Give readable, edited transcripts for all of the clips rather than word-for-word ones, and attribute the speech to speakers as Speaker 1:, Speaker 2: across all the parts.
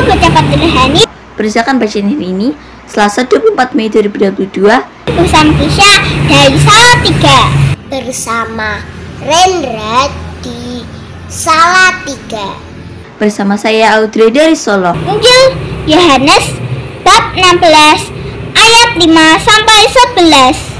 Speaker 1: baca Fathul Hani.
Speaker 2: Berdasarkan bacaan hari ini, Selasa 24 Mei 2022,
Speaker 1: Bersama Kisha dari Salatiga. Bersama Rendra di Salatiga.
Speaker 2: bersama saya Audrey dari Solo.
Speaker 1: Injil Yohanes bab 16 ayat 5 sampai 11.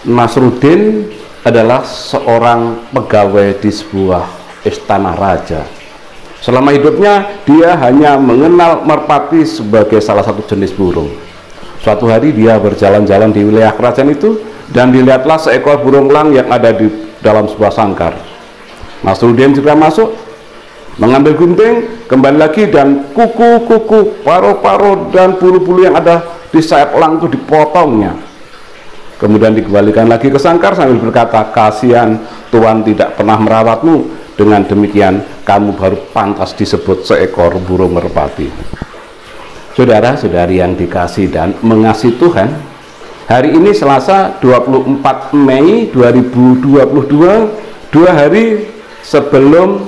Speaker 3: Nasruddin adalah seorang pegawai di sebuah istana raja. Selama hidupnya dia hanya mengenal merpati sebagai salah satu jenis burung. Suatu hari dia berjalan-jalan di wilayah kerajaan itu dan dilihatlah seekor burung elang yang ada di dalam sebuah sangkar. Nasruddin juga masuk, mengambil gunting, kembali lagi, dan kuku-kuku, paruh-paruh dan bulu-bulu yang ada di sayap elang itu dipotongnya. Kemudian dikembalikan lagi ke sangkar sambil berkata, "Kasihan Tuhan tidak pernah merawatmu, dengan demikian kamu baru pantas disebut seekor burung merpati." Saudara-saudari yang dikasih dan mengasihi Tuhan, hari ini Selasa 24 Mei 2022, 2 hari sebelum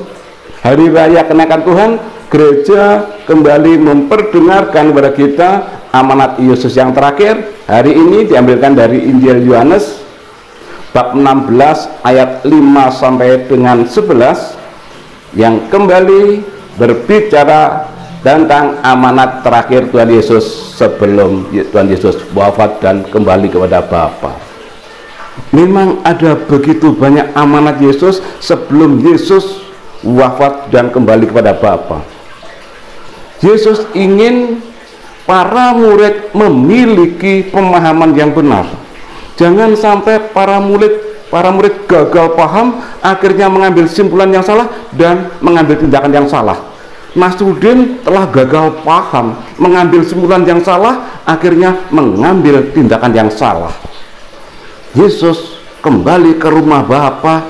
Speaker 3: Hari Raya Kenaikan Tuhan, gereja kembali memperdengarkan kepada kita amanat Yesus yang terakhir. Hari ini diambilkan dari Injil Yohanes bab 16 ayat 5 sampai dengan 11 yang kembali berbicara tentang amanat terakhir Tuhan Yesus sebelum Tuhan Yesus wafat dan kembali kepada Bapa. Memang ada begitu banyak amanat Yesus sebelum Yesus wafat dan kembali kepada Bapa. Yesus ingin para murid memiliki pemahaman yang benar. Jangan sampai para murid gagal paham, akhirnya mengambil simpulan yang salah dan mengambil tindakan yang salah. Nasruddin telah gagal paham, mengambil simpulan yang salah, akhirnya mengambil tindakan yang salah. Yesus kembali ke rumah Bapa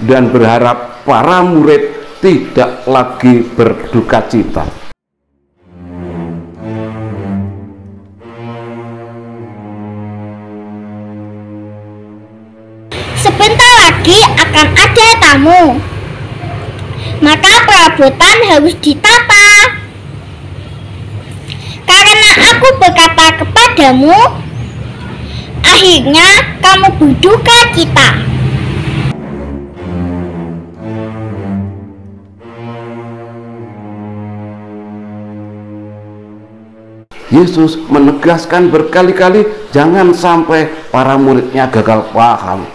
Speaker 3: dan berharap para murid tidak lagi berduka cita.
Speaker 1: Sebentar lagi akan ada tamu, maka perabotan harus ditata. Karena aku berkata kepadamu, akhirnya kamu berduka cita.
Speaker 3: Yesus menegaskan berkali-kali jangan sampai para muridnya gagal paham.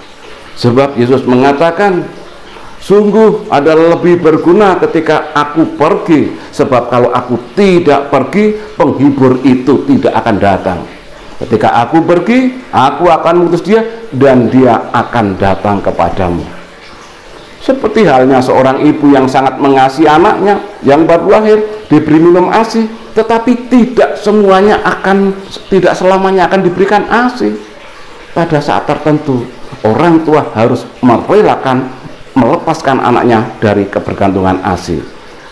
Speaker 3: Sebab Yesus mengatakan, sungguh adalah lebih berguna ketika aku pergi, sebab kalau aku tidak pergi, penghibur itu tidak akan datang. Ketika aku pergi, aku akan mengutus dia dan dia akan datang kepadamu. Seperti halnya seorang ibu yang sangat mengasihi anaknya yang baru lahir, diberi minum ASI, tetapi tidak selamanya akan diberikan ASI. Pada saat tertentu, orang tua harus melepaskan anaknya dari kebergantungan ASI.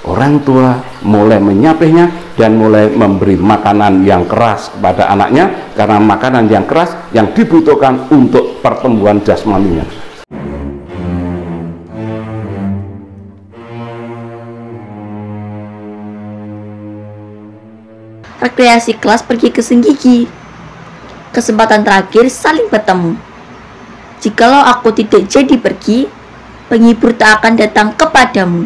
Speaker 3: Orang tua mulai menyapihnya dan mulai memberi makanan yang keras kepada anaknya, karena makanan yang keras yang dibutuhkan untuk pertumbuhan jasmaninya.
Speaker 2: Rekreasi kelas pergi ke Senggigi. Kesempatan terakhir saling bertemu. Jikalau aku tidak jadi pergi, penghibur tak akan datang kepadamu.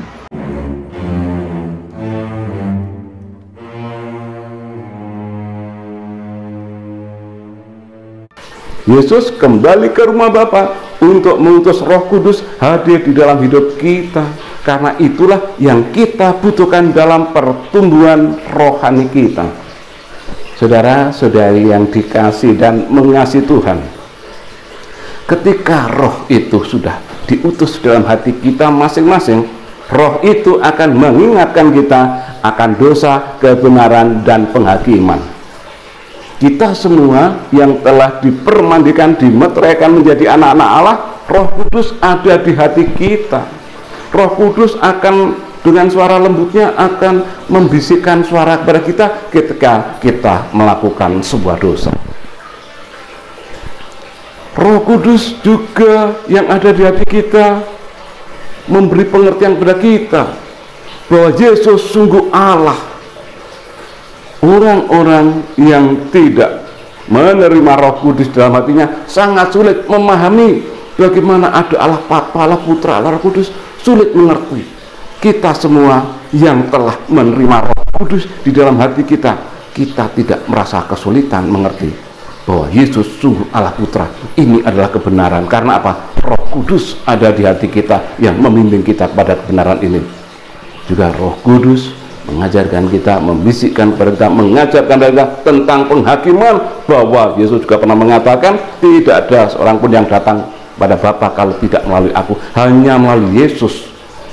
Speaker 3: Yesus kembali ke rumah Bapa untuk mengutus Roh Kudus hadir di dalam hidup kita. Karena itulah yang kita butuhkan dalam pertumbuhan rohani kita. Saudara-saudari yang dikasih dan mengasihi Tuhan, ketika roh itu sudah diutus dalam hati kita masing-masing, roh itu akan mengingatkan kita akan dosa, kebenaran, dan penghakiman. Kita semua yang telah dipermandikan, dimeteraikan menjadi anak-anak Allah, Roh Kudus ada di hati kita. Roh Kudus akan dengan suara lembutnya akan membisikkan suara kepada kita ketika kita melakukan sebuah dosa. Roh Kudus juga yang ada di hati kita memberi pengertian kepada kita bahwa Yesus sungguh Allah. Orang-orang yang tidak menerima Roh Kudus dalam hatinya sangat sulit memahami bagaimana ada Allah Bapa, Allah Putra, Allah Roh Kudus, sulit mengerti. Kita semua yang telah menerima Roh Kudus di dalam hati kita, kita tidak merasa kesulitan mengerti bahwa Yesus sungguh Allah Putra. Ini adalah kebenaran. Karena apa? Roh Kudus ada di hati kita yang membimbing kita kepada kebenaran ini. Juga Roh Kudus mengajarkan kita, membisikkan kepada kita, mengajarkan kita tentang penghakiman, bahwa Yesus juga pernah mengatakan tidak ada seorang pun yang datang pada Bapa kalau tidak melalui aku. Hanya melalui Yesus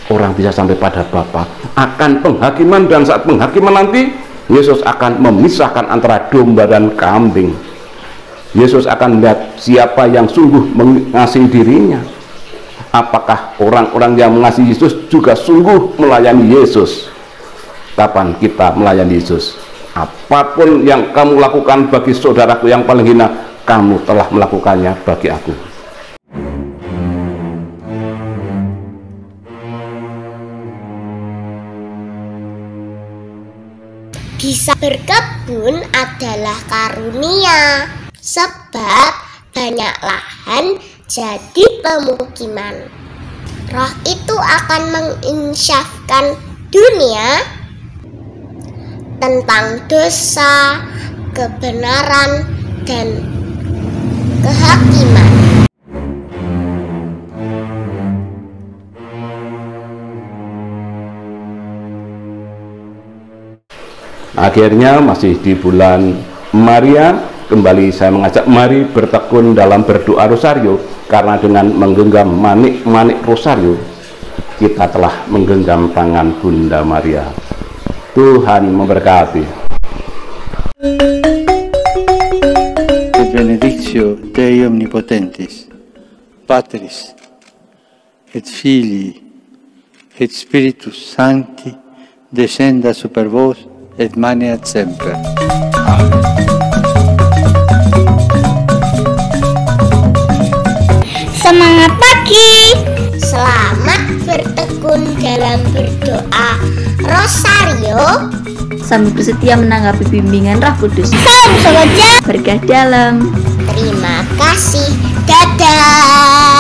Speaker 3: orang bisa sampai pada Bapa. Akan penghakiman, dan saat penghakiman nanti Yesus akan memisahkan antara domba dan kambing. Yesus akan melihat siapa yang sungguh mengasihi dirinya. Apakah orang-orang yang mengasihi Yesus juga sungguh melayani Yesus? Kapan kita melayani Yesus? Apapun yang kamu lakukan bagi saudaraku yang paling hina, kamu telah melakukannya bagi aku.
Speaker 1: Bisa berkebun adalah karunia, sebab banyak lahan jadi pemukiman. Roh itu akan menginsyafkan dunia tentang dosa, kebenaran, dan kehakiman.
Speaker 3: Akhirnya masih di bulan Maria, kembali saya mengajak mari bertekun dalam berdoa rosario, karena dengan menggenggam manik-manik rosario kita telah menggenggam tangan Bunda Maria. Tuhan memberkati.
Speaker 4: Et benedictio Dei omnipotentis, Patris et Filii et Spiritus Sancti descenda super vos et maneat semper. Amen.
Speaker 1: Semangat pagi, selamat bertekun dalam berdoa rosario
Speaker 2: Sambil bersetia menanggapi bimbingan Roh Kudus.
Speaker 1: Salam sahaja,
Speaker 2: Berkah dalam.
Speaker 1: terima kasih, dadah.